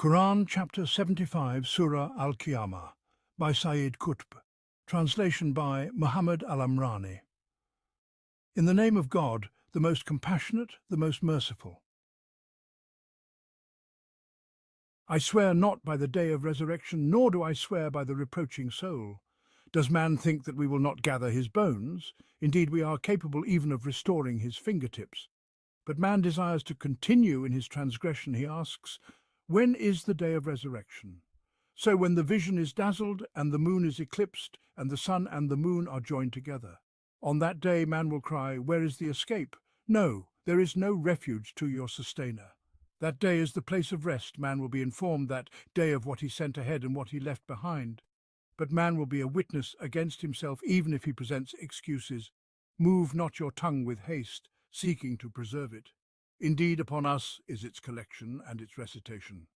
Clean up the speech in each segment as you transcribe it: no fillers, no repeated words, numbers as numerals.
Qur'an chapter 75 Surah Al-Qiyamah by Sayyid Qutb. Translation by Muhammad Al-Amrani. In the name of God, the most compassionate, the most merciful. I swear not by the day of resurrection, nor do I swear by the reproaching soul. Does man think that we will not gather his bones? Indeed, we are capable even of restoring his fingertips. But man desires to continue in his transgression. He asks, when is the day of resurrection? So when the vision is dazzled, and the moon is eclipsed, and the sun and the moon are joined together. On that day man will cry, where is the escape? No, there is no refuge to your sustainer. That day is the place of rest. Man will be informed that day of what he sent ahead and what he left behind. But man will be a witness against himself even if he presents excuses. Move not your tongue with haste, seeking to preserve it. Indeed, upon us is its collection and its recitation.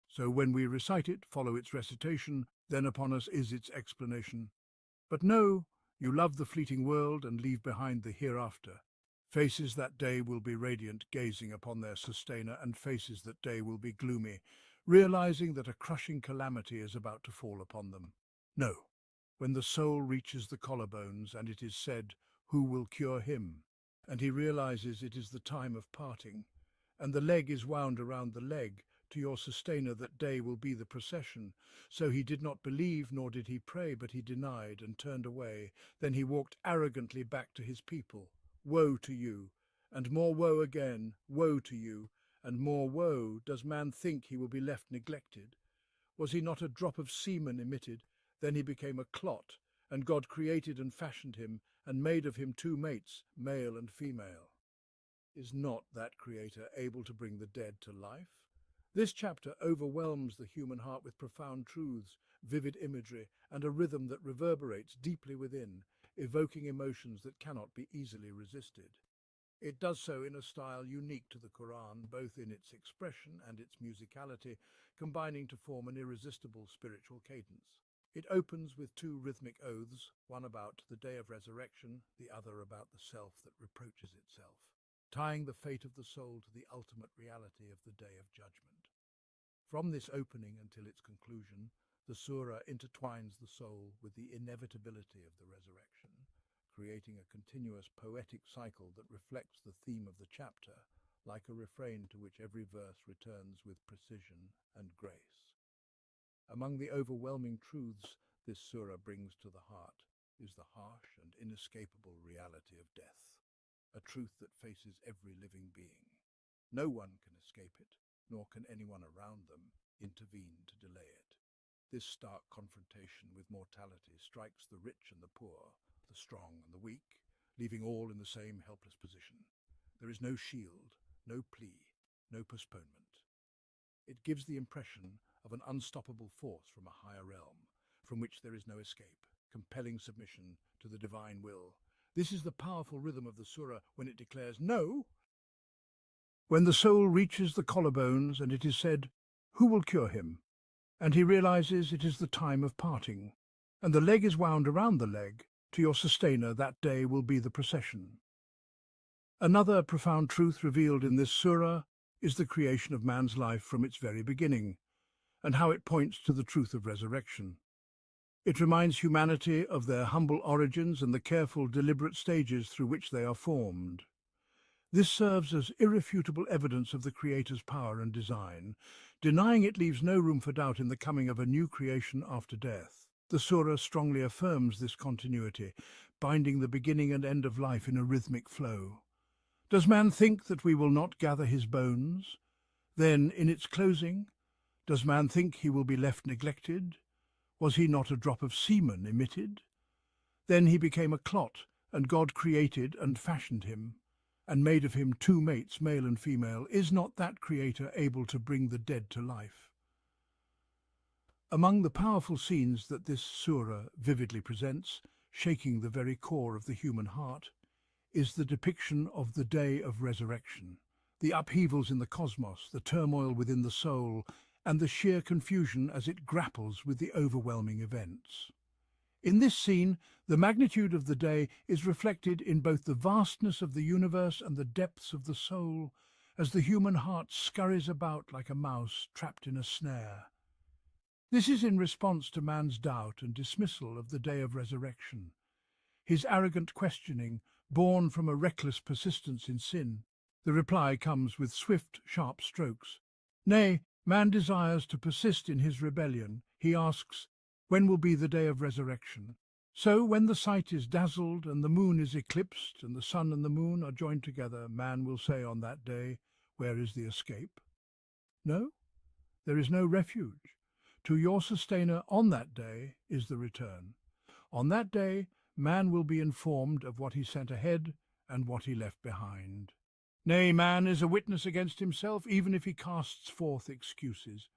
So when we recite it, follow its recitation, then upon us is its explanation. But no, you love the fleeting world and leave behind the hereafter. Faces that day will be radiant, gazing upon their sustainer, and faces that day will be gloomy, realizing that a crushing calamity is about to fall upon them. No, when the soul reaches the collarbones and it is said, who will cure him? And he realizes it is the time of parting, and the leg is wound around the leg, to your sustainer that day will be the procession. So he did not believe, nor did he pray, but he denied and turned away. Then he walked arrogantly back to his people. Woe to you, and more woe again, woe to you, and more woe. Does man think he will be left neglected? Was he not a drop of semen emitted? Then he became a clot, and God created and fashioned him, and made of him two mates, male and female. Is not that Creator able to bring the dead to life? This chapter overwhelms the human heart with profound truths, vivid imagery, and a rhythm that reverberates deeply within, evoking emotions that cannot be easily resisted. It does so in a style unique to the Qur'an, both in its expression and its musicality, combining to form an irresistible spiritual cadence. It opens with two rhythmic oaths, one about the day of resurrection, the other about the self that reproaches itself, tying the fate of the soul to the ultimate reality of the day of judgment. From this opening until its conclusion, the surah intertwines the soul with the inevitability of the resurrection, creating a continuous poetic cycle that reflects the theme of the chapter, like a refrain to which every verse returns with precision and grace. Among the overwhelming truths this surah brings to the heart is the harsh and inescapable reality of death, a truth that faces every living being. No one can escape it, nor can anyone around them intervene to delay it. This stark confrontation with mortality strikes the rich and the poor, the strong and the weak, leaving all in the same helpless position. There is no shield, no plea, no postponement. It gives the impression of an unstoppable force from a higher realm, from which there is no escape, compelling submission to the divine will. This is the powerful rhythm of the surah when it declares, no! When the soul reaches the collarbones and it is said, who will cure him? And he realizes it is the time of parting, and the leg is wound around the leg, to your sustainer that day will be the procession. Another profound truth revealed in this surah is the creation of man's life from its very beginning, and how it points to the truth of resurrection. It reminds humanity of their humble origins and the careful, deliberate stages through which they are formed. This serves as irrefutable evidence of the Creator's power and design. Denying it leaves no room for doubt in the coming of a new creation after death. The surah strongly affirms this continuity, binding the beginning and end of life in a rhythmic flow. Does man think that we will not gather his bones? Then, in its closing, does man think he will be left neglected? Was he not a drop of semen emitted? Then he became a clot, and God created and fashioned him, and made of him two mates, male and female. Is not that Creator able to bring the dead to life? Among the powerful scenes that this surah vividly presents, shaking the very core of the human heart, is the depiction of the day of resurrection, the upheavals in the cosmos, the turmoil within the soul, and the sheer confusion as it grapples with the overwhelming events. In this scene, the magnitude of the day is reflected in both the vastness of the universe and the depths of the soul, as the human heart scurries about like a mouse trapped in a snare. This is in response to man's doubt and dismissal of the day of resurrection, his arrogant questioning born from a reckless persistence in sin. The reply comes with swift, sharp strokes. Nay, man desires to persist in his rebellion. He asks, when will be the day of resurrection? So when the sight is dazzled and the moon is eclipsed and the sun and the moon are joined together, man will say on that day, where is the escape? No, there is no refuge. To your sustainer on that day is the return. On that day, man will be informed of what he sent ahead and what he left behind. Nay, man is a witness against himself, even if he casts forth excuses.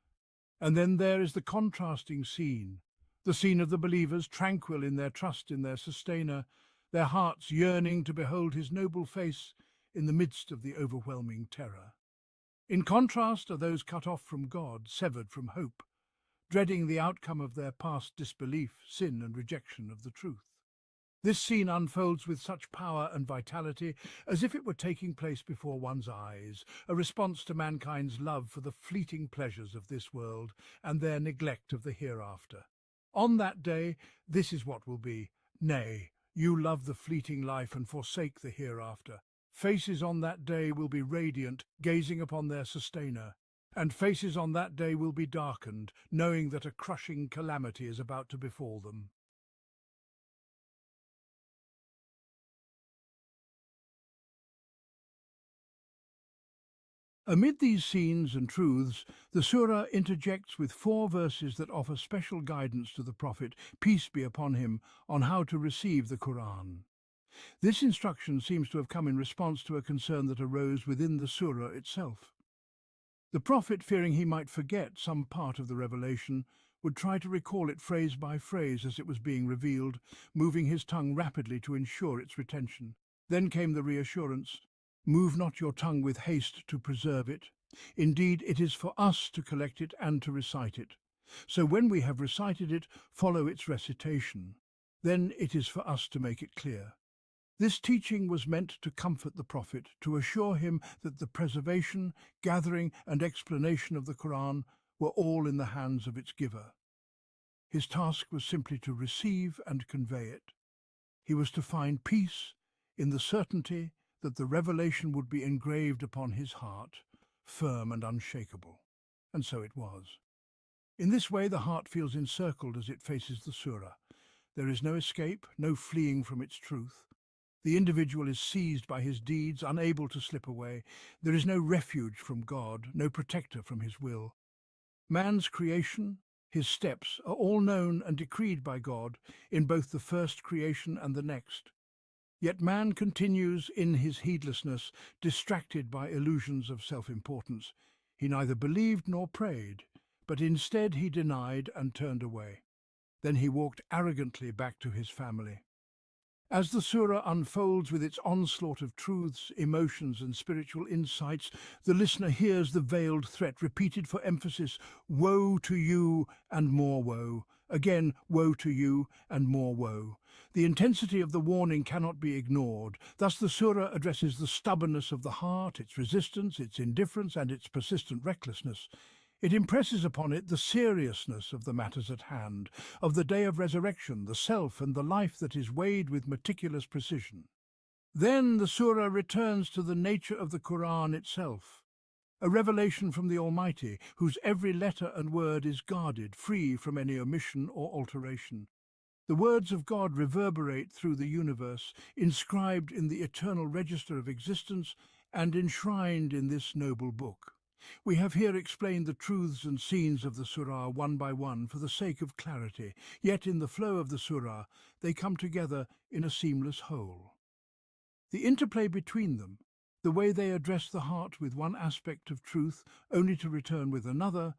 And then there is the contrasting scene, the scene of the believers tranquil in their trust in their sustainer, their hearts yearning to behold his noble face in the midst of the overwhelming terror. In contrast are those cut off from God, severed from hope, dreading the outcome of their past disbelief, sin, and rejection of the truth. This scene unfolds with such power and vitality as if it were taking place before one's eyes, a response to mankind's love for the fleeting pleasures of this world and their neglect of the hereafter. On that day, this is what will be. Nay, you love the fleeting life and forsake the hereafter. Faces on that day will be radiant, gazing upon their sustainer, and faces on that day will be darkened, knowing that a crushing calamity is about to befall them. Amid these scenes and truths, the Surah interjects with 4 verses that offer special guidance to the Prophet, peace be upon him, on how to receive the Qur'an. This instruction seems to have come in response to a concern that arose within the Surah itself. The Prophet, fearing he might forget some part of the revelation, would try to recall it phrase by phrase as it was being revealed, moving his tongue rapidly to ensure its retention. Then came the reassurance, move not your tongue with haste to preserve it. Indeed, it is for us to collect it and to recite it. So when we have recited it, follow its recitation. Then it is for us to make it clear. This teaching was meant to comfort the Prophet, to assure him that the preservation, gathering and explanation of the Qur'an were all in the hands of its giver. His task was simply to receive and convey it. He was to find peace in the certainty that the revelation would be engraved upon his heart, firm and unshakable. And so it was. In this way the heart feels encircled as it faces the surah. There is no escape, no fleeing from its truth. The individual is seized by his deeds, unable to slip away. There is no refuge from God, no protector from his will. Man's creation, his steps, are all known and decreed by God in both the first creation and the next. Yet man continues in his heedlessness, distracted by illusions of self-importance. He neither believed nor prayed, but instead he denied and turned away. Then he walked arrogantly back to his family. As the surah unfolds with its onslaught of truths, emotions and spiritual insights, the listener hears the veiled threat repeated for emphasis, woe to you and more woe. Again, woe to you and more woe. The intensity of the warning cannot be ignored. Thus the surah addresses the stubbornness of the heart, its resistance, its indifference and its persistent recklessness. It impresses upon it the seriousness of the matters at hand, of the day of resurrection, the self and the life that is weighed with meticulous precision. Then the surah returns to the nature of the Qur'an itself, a revelation from the Almighty, whose every letter and word is guarded, free from any omission or alteration. The words of God reverberate through the universe, inscribed in the eternal register of existence and enshrined in this noble book. We have here explained the truths and scenes of the surah one by one for the sake of clarity, yet in the flow of the surah they come together in a seamless whole. The interplay between them, the way they address the heart with one aspect of truth only to return with another,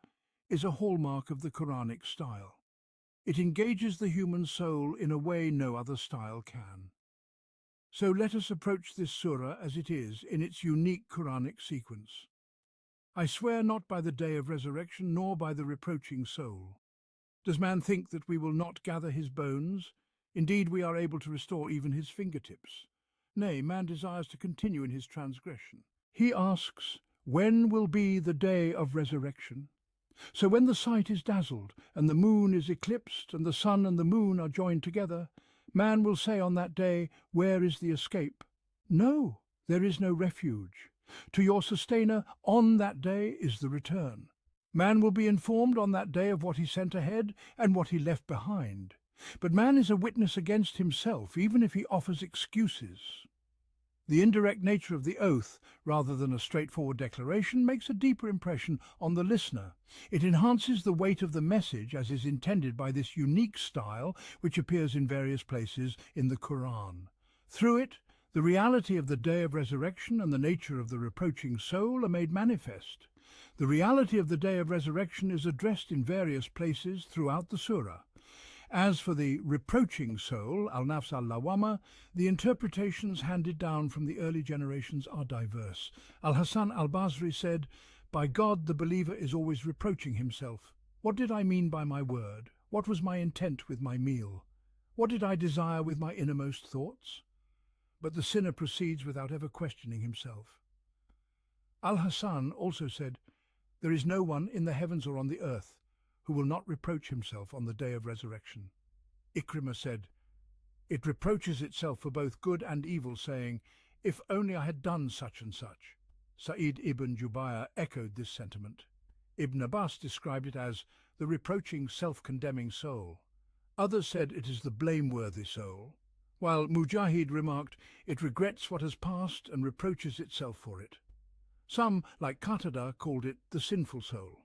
is a hallmark of the Quranic style. It engages the human soul in a way no other style can. So let us approach this surah as it is in its unique Quranic sequence. I swear not by the day of resurrection, nor by the reproaching soul. Does man think that we will not gather his bones? Indeed, we are able to restore even his fingertips. Nay, man desires to continue in his transgression. He asks, When will be the day of resurrection? So when the sight is dazzled, and the moon is eclipsed, and the sun and the moon are joined together, man will say on that day, where is the escape? No, there is no refuge. To your sustainer on that day is the return. Man will be informed on that day of what he sent ahead and what he left behind. But man is a witness against himself, even if he offers excuses. The indirect nature of the oath, rather than a straightforward declaration, makes a deeper impression on the listener. It enhances the weight of the message as is intended by this unique style which appears in various places in the Qur'an. Through it, the reality of the day of resurrection and the nature of the reproaching soul are made manifest. The reality of the day of resurrection is addressed in various places throughout the surah. As for the reproaching soul, al-nafs al-lawama, the interpretations handed down from the early generations are diverse. Al-Hasan al-Basri said, "By God, the believer is always reproaching himself. What did I mean by my word? What was my intent with my meal? What did I desire with my innermost thoughts?" But the sinner proceeds without ever questioning himself. Al-Hasan also said, "There is no one in the heavens or on the earth who will not reproach himself on the day of resurrection." Ikrimah said, "It reproaches itself for both good and evil, saying, 'If only I had done such and such.'" Sayyid ibn Jubayr echoed this sentiment. Ibn Abbas described it as the reproaching, self-condemning soul. Others said it is the blameworthy soul, while Mujahid remarked, "It regrets what has passed and reproaches itself for it." Some, like Qatada, called it the sinful soul.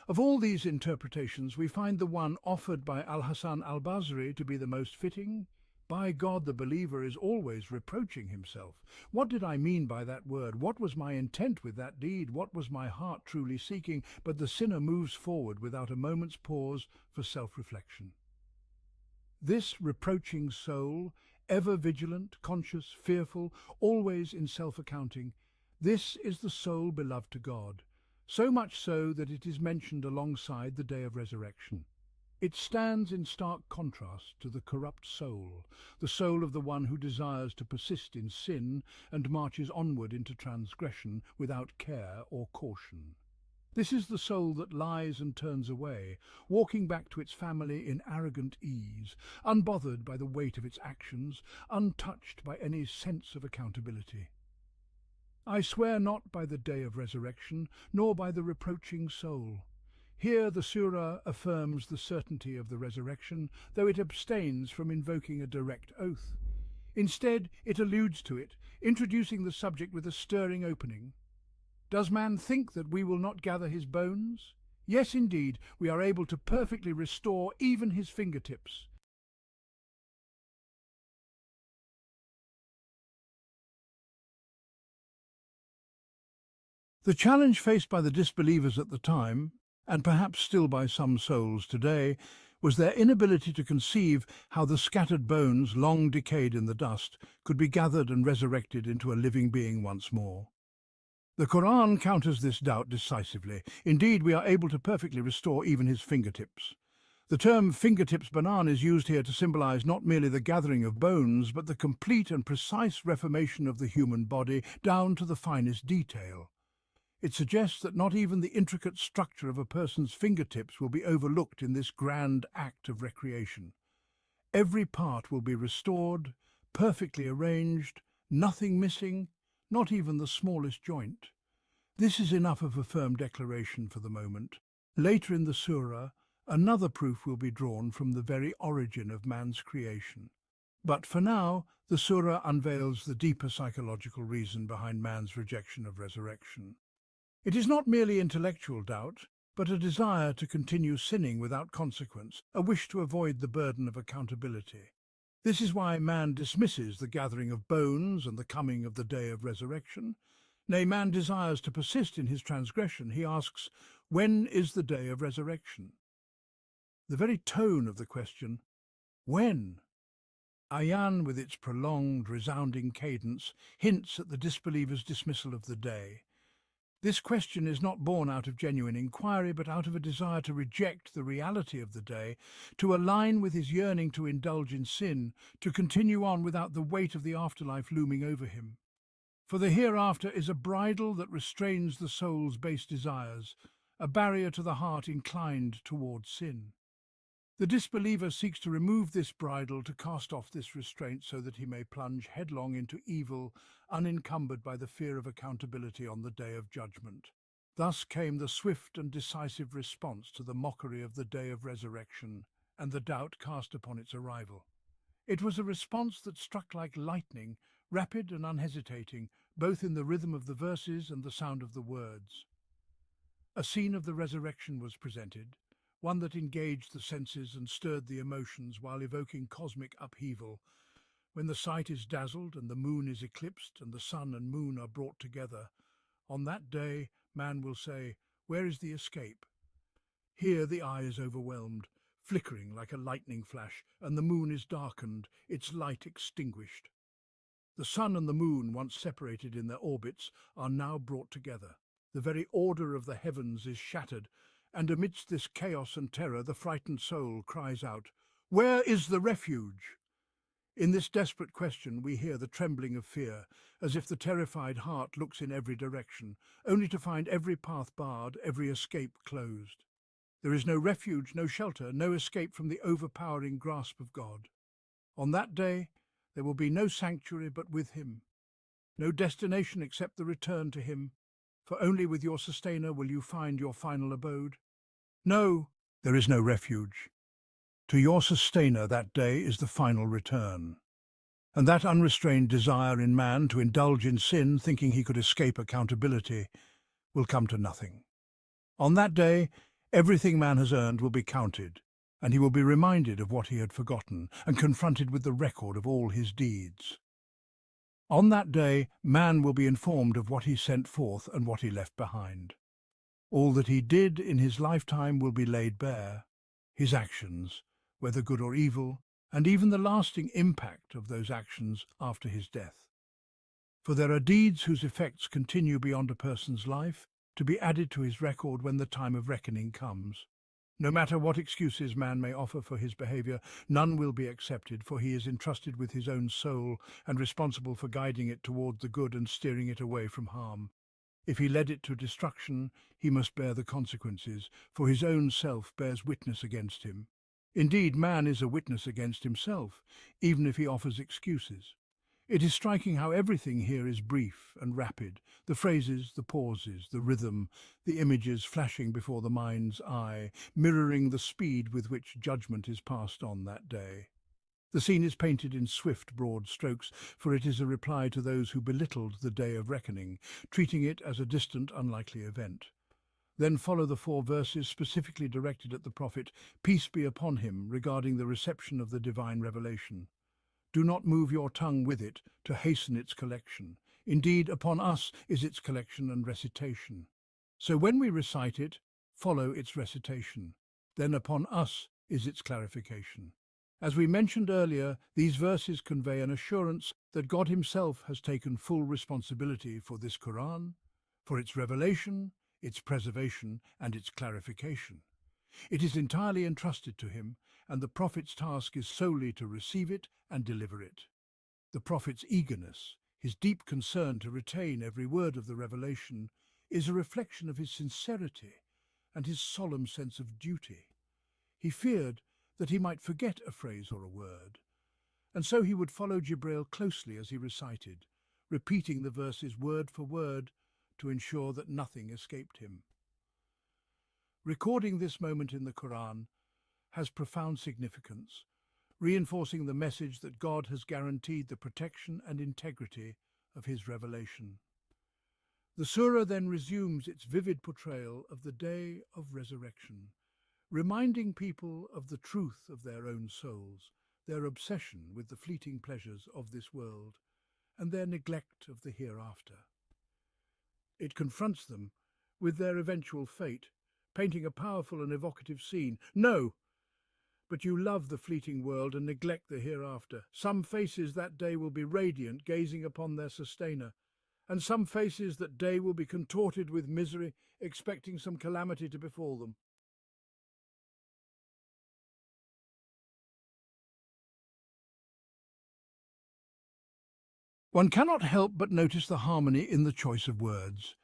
Of all these interpretations, we find the one offered by Al-Hasan al-Basri to be the most fitting. By God, the believer is always reproaching himself. What did I mean by that word? What was my intent with that deed? What was my heart truly seeking? But the sinner moves forward without a moment's pause for self-reflection. This reproaching soul, ever vigilant, conscious, fearful, always in self-accounting, this is the soul beloved to God. So much so that it is mentioned alongside the day of resurrection. It stands in stark contrast to the corrupt soul, the soul of the one who desires to persist in sin and marches onward into transgression without care or caution. This is the soul that lies and turns away, walking back to its family in arrogant ease, unbothered by the weight of its actions, untouched by any sense of accountability. I swear not by the day of resurrection, nor by the reproaching soul. Here the surah affirms the certainty of the resurrection, though it abstains from invoking a direct oath. Instead, it alludes to it, introducing the subject with a stirring opening. Does man think that we will not gather his bones? Yes, indeed, we are able to perfectly restore even his fingertips. The challenge faced by the disbelievers at the time, and perhaps still by some souls today, was their inability to conceive how the scattered bones, long decayed in the dust, could be gathered and resurrected into a living being once more. The Qur'an counters this doubt decisively. Indeed, we are able to perfectly restore even his fingertips. The term fingertips banan is used here to symbolize not merely the gathering of bones, but the complete and precise reformation of the human body down to the finest detail. It suggests that not even the intricate structure of a person's fingertips will be overlooked in this grand act of recreation. Every part will be restored, perfectly arranged, nothing missing, not even the smallest joint. This is enough of a firm declaration for the moment. Later in the surah, another proof will be drawn from the very origin of man's creation. But for now, the surah unveils the deeper psychological reason behind man's rejection of resurrection. It is not merely intellectual doubt, but a desire to continue sinning without consequence, a wish to avoid the burden of accountability. This is why man dismisses the gathering of bones and the coming of the day of resurrection. Nay, man desires to persist in his transgression. He asks, when is the day of resurrection? The very tone of the question, when? Ayan, with its prolonged, resounding cadence, hints at the disbeliever's dismissal of the day. This question is not born out of genuine inquiry, but out of a desire to reject the reality of the day, to align with his yearning to indulge in sin, to continue on without the weight of the afterlife looming over him. For the hereafter is a bridle that restrains the soul's base desires, a barrier to the heart inclined towards sin. The disbeliever seeks to remove this bridle, to cast off this restraint, so that he may plunge headlong into evil, unencumbered by the fear of accountability on the day of judgment. Thus came the swift and decisive response to the mockery of the day of resurrection and the doubt cast upon its arrival. It was a response that struck like lightning, rapid and unhesitating, both in the rhythm of the verses and the sound of the words. A scene of the resurrection was presented, one that engaged the senses and stirred the emotions while evoking cosmic upheaval. When the sight is dazzled and the moon is eclipsed and the sun and moon are brought together, on that day man will say, "Where is the escape?" Here the eye is overwhelmed, flickering like a lightning flash, and the moon is darkened, its light extinguished. The sun and the moon, once separated in their orbits, are now brought together. The very order of the heavens is shattered, and amidst this chaos and terror the frightened soul cries out, "Where is the refuge?" In this desperate question we hear the trembling of fear, as if the terrified heart looks in every direction, only to find every path barred, every escape closed. There is no refuge, no shelter, no escape from the overpowering grasp of God. On that day there will be no sanctuary but with Him, no destination except the return to Him, for only with your Sustainer will you find your final abode. No, there is no refuge. To your Sustainer that day is the final return. And that unrestrained desire in man to indulge in sin, thinking he could escape accountability, will come to nothing. On that day, everything man has earned will be counted, and he will be reminded of what he had forgotten and confronted with the record of all his deeds. On that day, man will be informed of what he sent forth and what he left behind. All that he did in his lifetime will be laid bare, his actions, whether good or evil, and even the lasting impact of those actions after his death. For there are deeds whose effects continue beyond a person's life, to be added to his record when the time of reckoning comes. No matter what excuses man may offer for his behavior, none will be accepted, for he is entrusted with his own soul and responsible for guiding it toward the good and steering it away from harm. If he led it to destruction, he must bear the consequences, for his own self bears witness against him. Indeed, man is a witness against himself, even if he offers excuses. It is striking how everything here is brief and rapid, the phrases, the pauses, the rhythm, the images flashing before the mind's eye, mirroring the speed with which judgment is passed on that day. The scene is painted in swift, broad strokes, for it is a reply to those who belittled the day of reckoning, treating it as a distant, unlikely event. Then follow the 4 verses specifically directed at the prophet, peace be upon him, regarding the reception of the divine revelation. Do not move your tongue with it to hasten its collection. Indeed, upon us is its collection and recitation. So when we recite it, follow its recitation. Then upon us is its clarification. As we mentioned earlier, these verses convey an assurance that God Himself has taken full responsibility for this Qur'an, for its revelation, its preservation, and its clarification. It is entirely entrusted to Him, and the prophet's task is solely to receive it and deliver it. The prophet's eagerness, his deep concern to retain every word of the revelation, is a reflection of his sincerity and his solemn sense of duty. He feared that he might forget a phrase or a word, and so he would follow Jibril closely as he recited, repeating the verses word for word to ensure that nothing escaped him. Recording this moment in the Qur'an has profound significance, reinforcing the message that God has guaranteed the protection and integrity of His revelation. The surah then resumes its vivid portrayal of the day of resurrection, reminding people of the truth of their own souls, their obsession with the fleeting pleasures of this world, and their neglect of the hereafter. It confronts them with their eventual fate, painting a powerful and evocative scene. No, but you love the fleeting world and neglect the hereafter. Some faces that day will be radiant, gazing upon their Sustainer, and some faces that day will be contorted with misery, expecting some calamity to befall them. One cannot help but notice the harmony in the choice of words.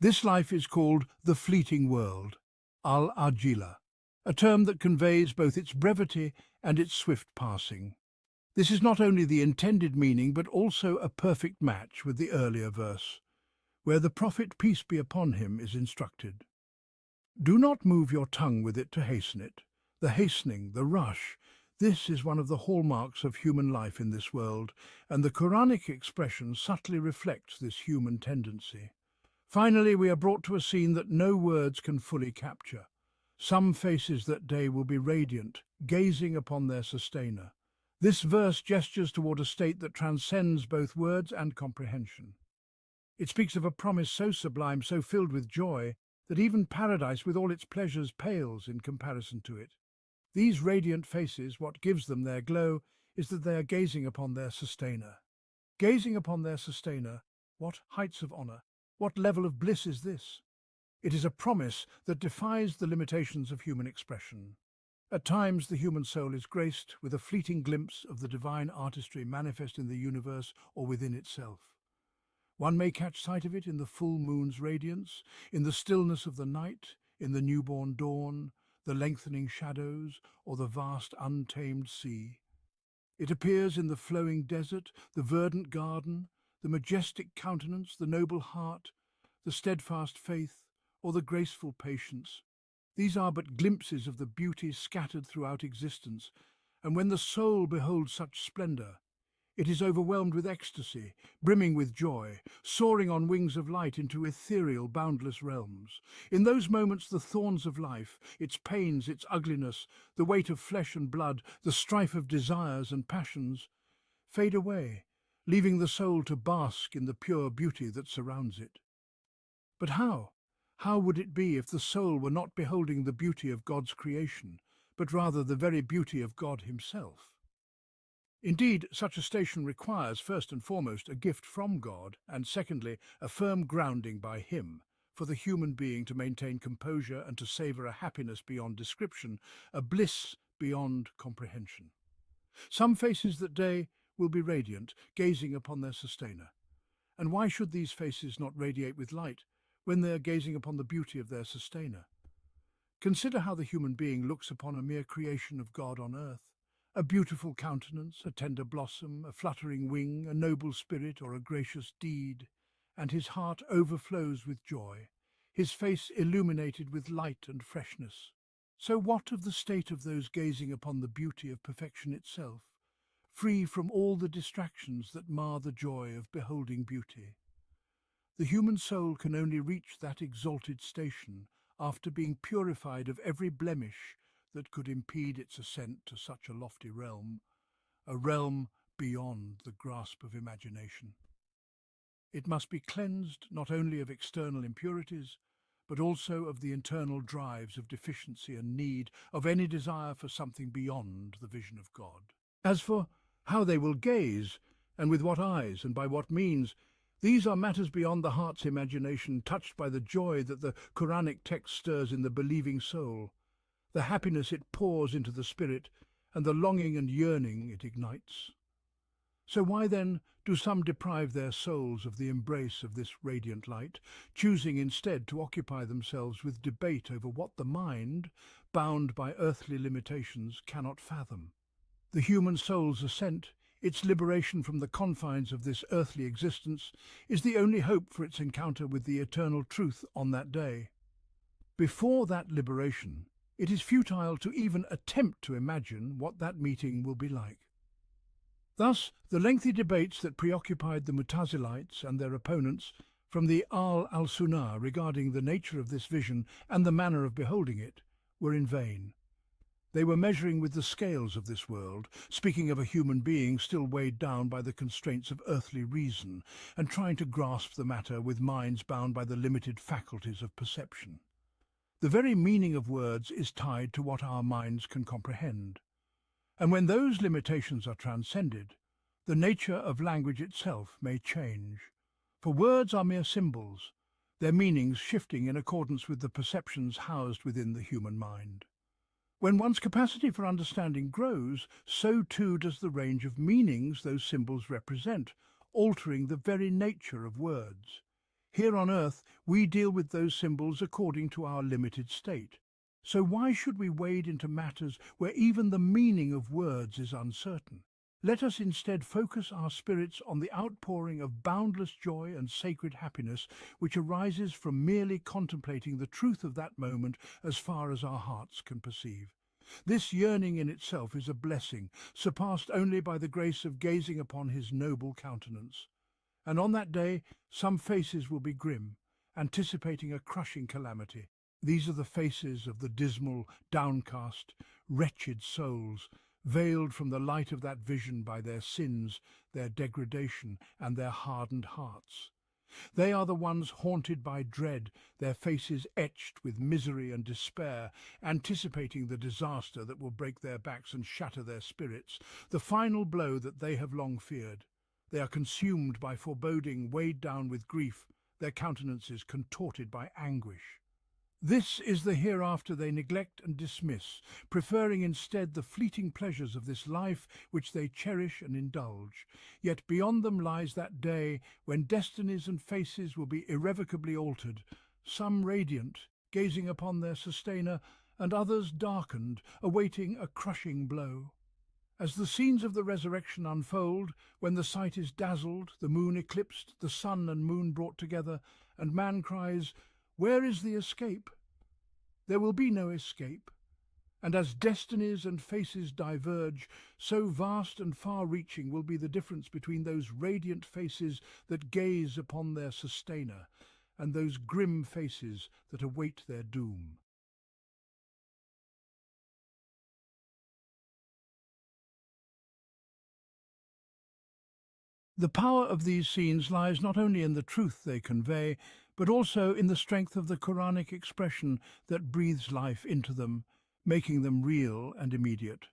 This life is called the fleeting world, al-ajila, a term that conveys both its brevity and its swift passing. This is not only the intended meaning but also a perfect match with the earlier verse, where the Prophet, peace be upon him, is instructed. Do not move your tongue with it to hasten it. The hastening, the rush, this is one of the hallmarks of human life in this world, and the Quranic expression subtly reflects this human tendency. Finally, we are brought to a scene that no words can fully capture. Some faces that day will be radiant, gazing upon their sustainer. This verse gestures toward a state that transcends both words and comprehension. It speaks of a promise so sublime, so filled with joy, that even paradise with all its pleasures pales in comparison to it. These radiant faces, what gives them their glow, is that they are gazing upon their sustainer. Gazing upon their sustainer, what heights of honour, what level of bliss is this? It is a promise that defies the limitations of human expression. At times the human soul is graced with a fleeting glimpse of the divine artistry manifest in the universe or within itself. One may catch sight of it in the full moon's radiance, in the stillness of the night, in the newborn dawn, the lengthening shadows, or the vast untamed sea. It appears in the flowing desert, the verdant garden, the majestic countenance, the noble heart, the steadfast faith, or the graceful patience. These are but glimpses of the beauty scattered throughout existence, and when the soul beholds such splendour, it is overwhelmed with ecstasy, brimming with joy, soaring on wings of light into ethereal, boundless realms. In those moments the thorns of life, its pains, its ugliness, the weight of flesh and blood, the strife of desires and passions, fade away, leaving the soul to bask in the pure beauty that surrounds it. But how? How would it be if the soul were not beholding the beauty of God's creation, but rather the very beauty of God himself? Indeed, such a station requires, first and foremost, a gift from God, and secondly, a firm grounding by him, for the human being to maintain composure and to savour a happiness beyond description, a bliss beyond comprehension. Some faces that day will be radiant, gazing upon their sustainer. And why should these faces not radiate with light when they are gazing upon the beauty of their sustainer? Consider how the human being looks upon a mere creation of God on earth. A beautiful countenance, a tender blossom, a fluttering wing, a noble spirit, or a gracious deed, and his heart overflows with joy, his face illuminated with light and freshness. So what of the state of those gazing upon the beauty of perfection itself, free from all the distractions that mar the joy of beholding beauty? The human soul can only reach that exalted station after being purified of every blemish that could impede its ascent to such a lofty realm, a realm beyond the grasp of imagination. It must be cleansed not only of external impurities, but also of the internal drives of deficiency and need, of any desire for something beyond the vision of God. As for how they will gaze, and with what eyes, and by what means, these are matters beyond the heart's imagination, touched by the joy that the Quranic text stirs in the believing soul, the happiness it pours into the spirit, and the longing and yearning it ignites. So why then do some deprive their souls of the embrace of this radiant light, choosing instead to occupy themselves with debate over what the mind, bound by earthly limitations, cannot fathom? The human soul's ascent, its liberation from the confines of this earthly existence, is the only hope for its encounter with the eternal truth on that day. Before that liberation, it is futile to even attempt to imagine what that meeting will be like. Thus, the lengthy debates that preoccupied the Mutazilites and their opponents from the al-Sunnah regarding the nature of this vision and the manner of beholding it were in vain. They were measuring with the scales of this world, speaking of a human being still weighed down by the constraints of earthly reason, and trying to grasp the matter with minds bound by the limited faculties of perception. The very meaning of words is tied to what our minds can comprehend. And when those limitations are transcended, the nature of language itself may change. For words are mere symbols, their meanings shifting in accordance with the perceptions housed within the human mind. When one's capacity for understanding grows, so too does the range of meanings those symbols represent, altering the very nature of words. Here on earth, we deal with those symbols according to our limited state. So why should we wade into matters where even the meaning of words is uncertain? Let us instead focus our spirits on the outpouring of boundless joy and sacred happiness which arises from merely contemplating the truth of that moment as far as our hearts can perceive. This yearning in itself is a blessing, surpassed only by the grace of gazing upon his noble countenance. And on that day, some faces will be grim, anticipating a crushing calamity. These are the faces of the dismal, downcast, wretched souls, veiled from the light of that vision by their sins, their degradation, and their hardened hearts. They are the ones haunted by dread, their faces etched with misery and despair, anticipating the disaster that will break their backs and shatter their spirits, the final blow that they have long feared. They are consumed by foreboding, weighed down with grief, their countenances contorted by anguish. This is the hereafter they neglect and dismiss, preferring instead the fleeting pleasures of this life which they cherish and indulge. Yet beyond them lies that day when destinies and faces will be irrevocably altered, some radiant, gazing upon their sustainer, and others darkened, awaiting a crushing blow. As the scenes of the resurrection unfold, when the sight is dazzled, the moon eclipsed, the sun and moon brought together, and man cries, "Where is the escape?" There will be no escape. And as destinies and faces diverge, so vast and far-reaching will be the difference between those radiant faces that gaze upon their sustainer and those grim faces that await their doom. The power of these scenes lies not only in the truth they convey, but also in the strength of the Quranic expression that breathes life into them, making them real and immediate.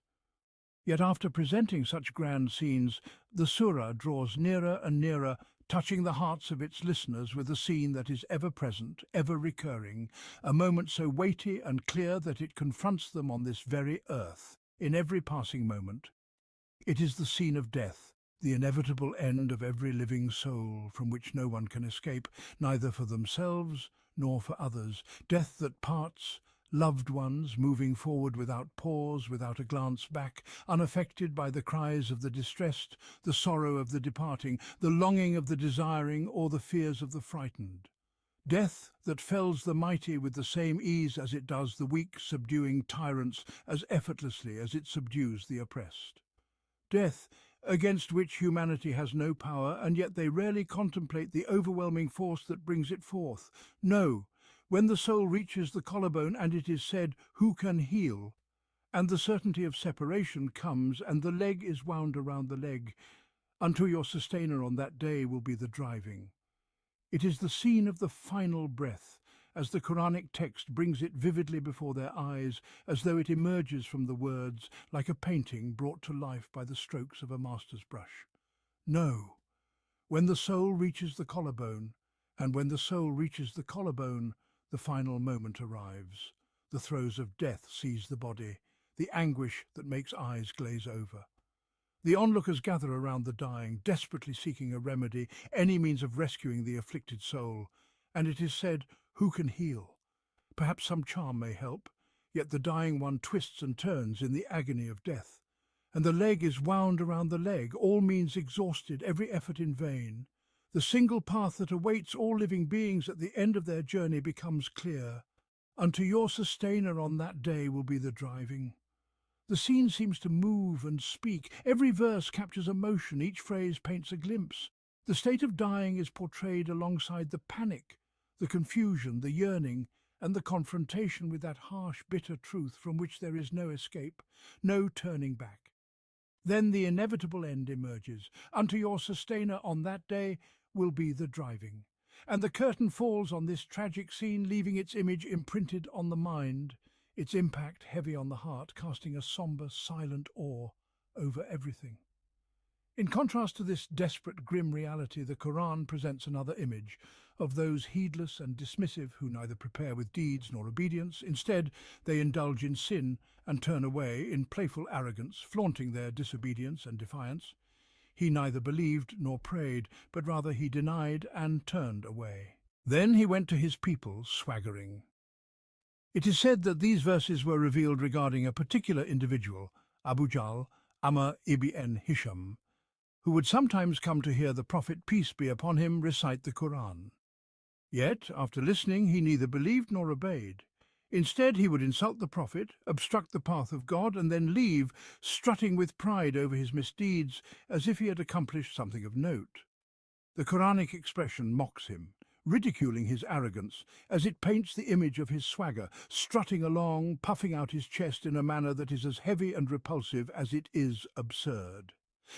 Yet after presenting such grand scenes, the Surah draws nearer and nearer, touching the hearts of its listeners with a scene that is ever present, ever recurring, a moment so weighty and clear that it confronts them on this very earth, in every passing moment. It is the scene of death, the inevitable end of every living soul from which no one can escape, neither for themselves nor for others. Death that parts, loved ones moving forward without pause, without a glance back, unaffected by the cries of the distressed, the sorrow of the departing, the longing of the desiring, or the fears of the frightened. Death that fells the mighty with the same ease as it does the weak, subduing tyrants as effortlessly as it subdues the oppressed. Death against which humanity has no power, and yet they rarely contemplate the overwhelming force that brings it forth. No, when the soul reaches the collarbone and it is said, "Who can heal?" and the certainty of separation comes and the leg is wound around the leg, unto your sustainer on that day will be the driving. It is the scene of the final breath, as the Quranic text brings it vividly before their eyes, as though it emerges from the words, like a painting brought to life by the strokes of a master's brush. No, when the soul reaches the collarbone, and when the soul reaches the collarbone, the final moment arrives. The throes of death seize the body, the anguish that makes eyes glaze over. The onlookers gather around the dying, desperately seeking a remedy, any means of rescuing the afflicted soul, and it is said, "Who can heal?" Perhaps some charm may help, yet the dying one twists and turns in the agony of death, and the leg is wound around the leg, all means exhausted, every effort in vain. The single path that awaits all living beings at the end of their journey becomes clear. Unto your sustainer on that day will be the driving. The scene seems to move and speak. Every verse captures emotion, each phrase paints a glimpse. The state of dying is portrayed alongside the panic, the confusion, the yearning, and the confrontation with that harsh, bitter truth from which there is no escape, no turning back. Then the inevitable end emerges. Unto your sustainer on that day will be the driving. And the curtain falls on this tragic scene, leaving its image imprinted on the mind, its impact heavy on the heart, casting a sombre, silent awe over everything. In contrast to this desperate, grim reality, the Qur'an presents another image of those heedless and dismissive who neither prepare with deeds nor obedience. Instead, they indulge in sin and turn away in playful arrogance, flaunting their disobedience and defiance. He neither believed nor prayed, but rather he denied and turned away. Then he went to his people, swaggering. It is said that these verses were revealed regarding a particular individual, Abu Jahl, Amr ibn Hisham, who would sometimes come to hear the Prophet, peace be upon him, recite the Qur'an. Yet, after listening, he neither believed nor obeyed. Instead, he would insult the Prophet, obstruct the path of God, and then leave, strutting with pride over his misdeeds, as if he had accomplished something of note. The Quranic expression mocks him, ridiculing his arrogance, as it paints the image of his swagger, strutting along, puffing out his chest in a manner that is as heavy and repulsive as it is absurd.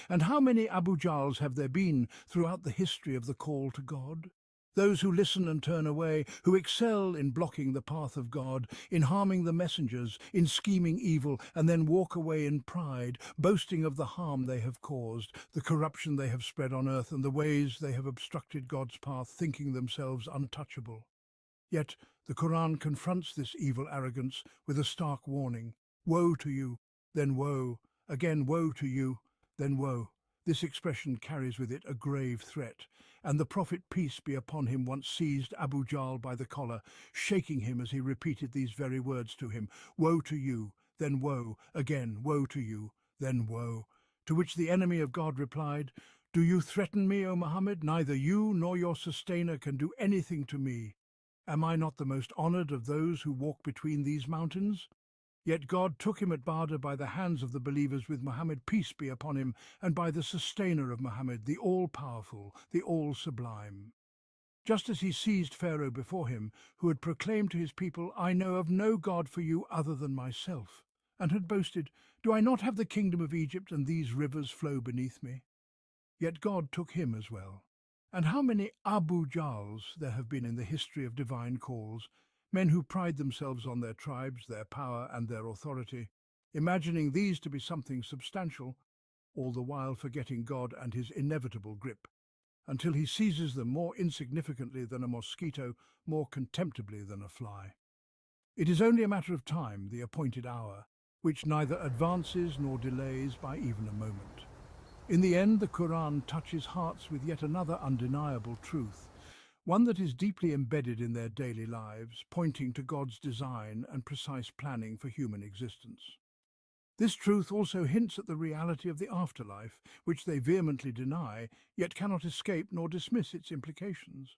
And how many Abu Jahls have there been throughout the history of the call to God? Those who listen and turn away, who excel in blocking the path of God, in harming the messengers, in scheming evil, and then walk away in pride, boasting of the harm they have caused, the corruption they have spread on earth, and the ways they have obstructed God's path, thinking themselves untouchable. Yet the Qur'an confronts this evil arrogance with a stark warning. Woe to you, then woe, again woe to you, then woe. This expression carries with it a grave threat, and the Prophet, peace be upon him, once seized Abu Jahl by the collar, shaking him as he repeated these very words to him, woe to you, then woe, again woe to you, then woe. To which the enemy of God replied, do you threaten me, O Muhammad? Neither you nor your sustainer can do anything to me. Am I not the most honoured of those who walk between these mountains? Yet God took him at Badr by the hands of the believers with Muhammad, peace be upon him, and by the sustainer of Muhammad, the all-powerful, the all-sublime. Just as he seized Pharaoh before him, who had proclaimed to his people, I know of no God for you other than myself, and had boasted, do I not have the kingdom of Egypt, and these rivers flow beneath me? Yet God took him as well. And how many Abu Jahls there have been in the history of divine calls, men who pride themselves on their tribes, their power and their authority, imagining these to be something substantial, all the while forgetting God and his inevitable grip, until he seizes them more insignificantly than a mosquito, more contemptibly than a fly. It is only a matter of time, the appointed hour, which neither advances nor delays by even a moment. In the end, the Qur'an touches hearts with yet another undeniable truth, one that is deeply embedded in their daily lives, pointing to God's design and precise planning for human existence. This truth also hints at the reality of the afterlife, which they vehemently deny, yet cannot escape nor dismiss its implications.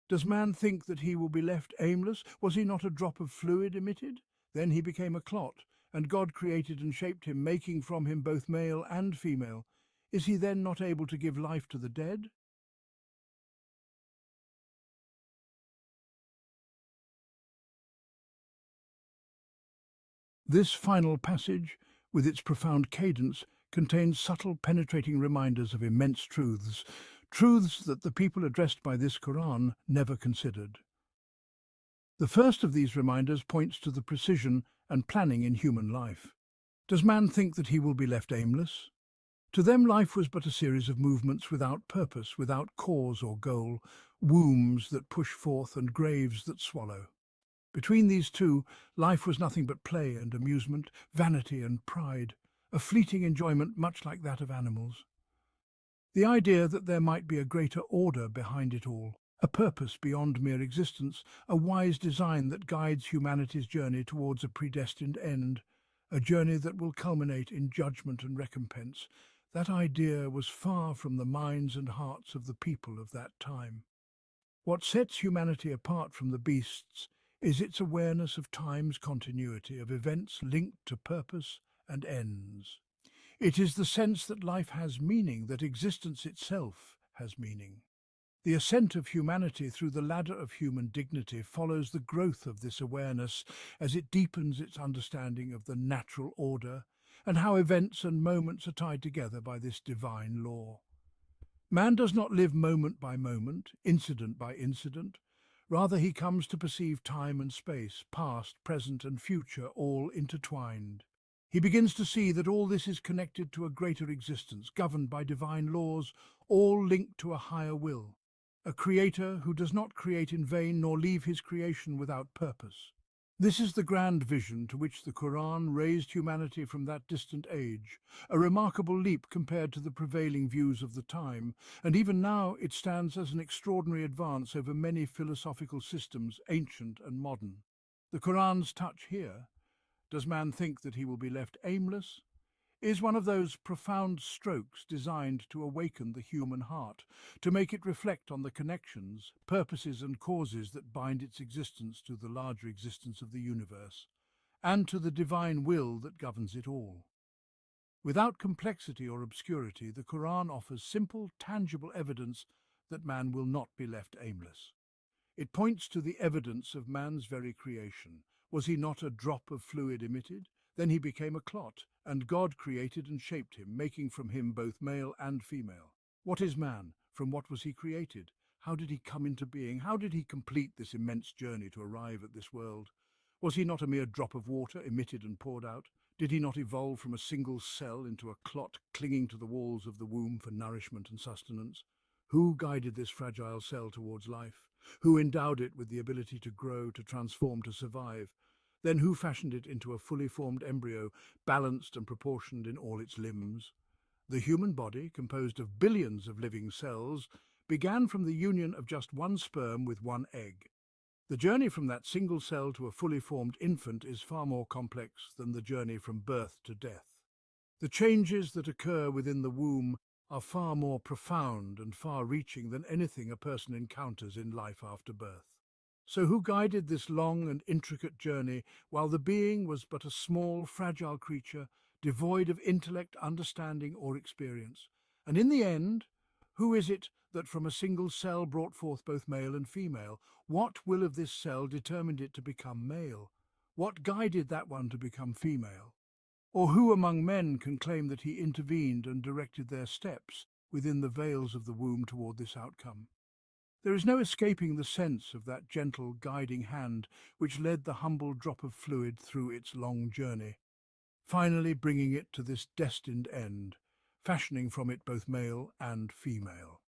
Does man think that he will be left aimless? Was he not a drop of fluid emitted? Then he became a clot, and God created and shaped him, making from him both male and female. Is he then not able to give life to the dead? This final passage, with its profound cadence, contains subtle, penetrating reminders of immense truths, truths that the people addressed by this Qur'an never considered. The first of these reminders points to the precision and planning in human life. Does man think that he will be left aimless? To them, life was but a series of movements without purpose, without cause or goal, wombs that push forth and graves that swallow. Between these two, life was nothing but play and amusement, vanity and pride, a fleeting enjoyment much like that of animals. The idea that there might be a greater order behind it all, a purpose beyond mere existence, a wise design that guides humanity's journey towards a predestined end, a journey that will culminate in judgment and recompense, that idea was far from the minds and hearts of the people of that time. What sets humanity apart from the beasts is its awareness of time's continuity, of events linked to purpose and ends. It is the sense that life has meaning, that existence itself has meaning. The ascent of humanity through the ladder of human dignity follows the growth of this awareness as it deepens its understanding of the natural order and how events and moments are tied together by this divine law. Man does not live moment by moment, incident by incident. Rather, he comes to perceive time and space, past, present and future, all intertwined. He begins to see that all this is connected to a greater existence, governed by divine laws, all linked to a higher will, a creator who does not create in vain nor leave his creation without purpose. This is the grand vision to which the Qur'an raised humanity from that distant age, a remarkable leap compared to the prevailing views of the time, and even now it stands as an extraordinary advance over many philosophical systems, ancient and modern. The Qur'an's touch here, does man think that he will be left aimless, is one of those profound strokes designed to awaken the human heart, to make it reflect on the connections, purposes and causes that bind its existence to the larger existence of the universe, and to the divine will that governs it all. Without complexity or obscurity, the Quran offers simple, tangible evidence that man will not be left aimless. It points to the evidence of man's very creation. Was he not a drop of fluid emitted? Then he became a clot, and God created and shaped him, making from him both male and female. What is man? From what was he created? How did he come into being? How did he complete this immense journey to arrive at this world? Was he not a mere drop of water, emitted and poured out? Did he not evolve from a single cell into a clot clinging to the walls of the womb for nourishment and sustenance? Who guided this fragile cell towards life? Who endowed it with the ability to grow, to transform, to survive? Then who fashioned it into a fully formed embryo, balanced and proportioned in all its limbs? The human body, composed of billions of living cells, began from the union of just one sperm with one egg. The journey from that single cell to a fully formed infant is far more complex than the journey from birth to death. The changes that occur within the womb are far more profound and far-reaching than anything a person encounters in life after birth. So who guided this long and intricate journey while the being was but a small, fragile creature, devoid of intellect, understanding, or experience? And in the end, who is it that from a single cell brought forth both male and female? What will of this cell determined it to become male? What guided that one to become female? Or who among men can claim that he intervened and directed their steps within the veils of the womb toward this outcome? There is no escaping the sense of that gentle, guiding hand which led the humble drop of fluid through its long journey, finally bringing it to this destined end, fashioning from it both male and female.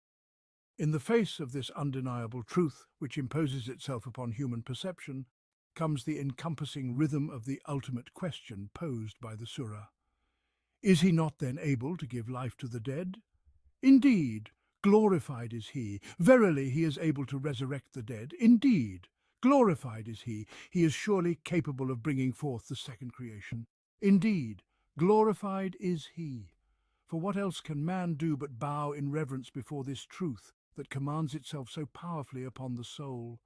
In the face of this undeniable truth, which imposes itself upon human perception, comes the encompassing rhythm of the ultimate question posed by the Surah. Is he not then able to give life to the dead? Indeed, glorified is he. Verily, he is able to resurrect the dead. Indeed, glorified is he. He is surely capable of bringing forth the second creation. Indeed, glorified is he. For what else can man do but bow in reverence before this truth that commands itself so powerfully upon the soul?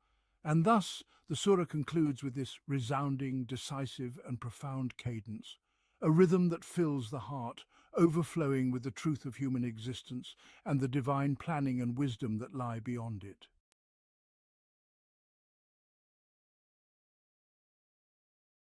And thus the Surah concludes with this resounding, decisive and profound cadence, a rhythm that fills the heart, overflowing with the truth of human existence and the divine planning and wisdom that lie beyond it.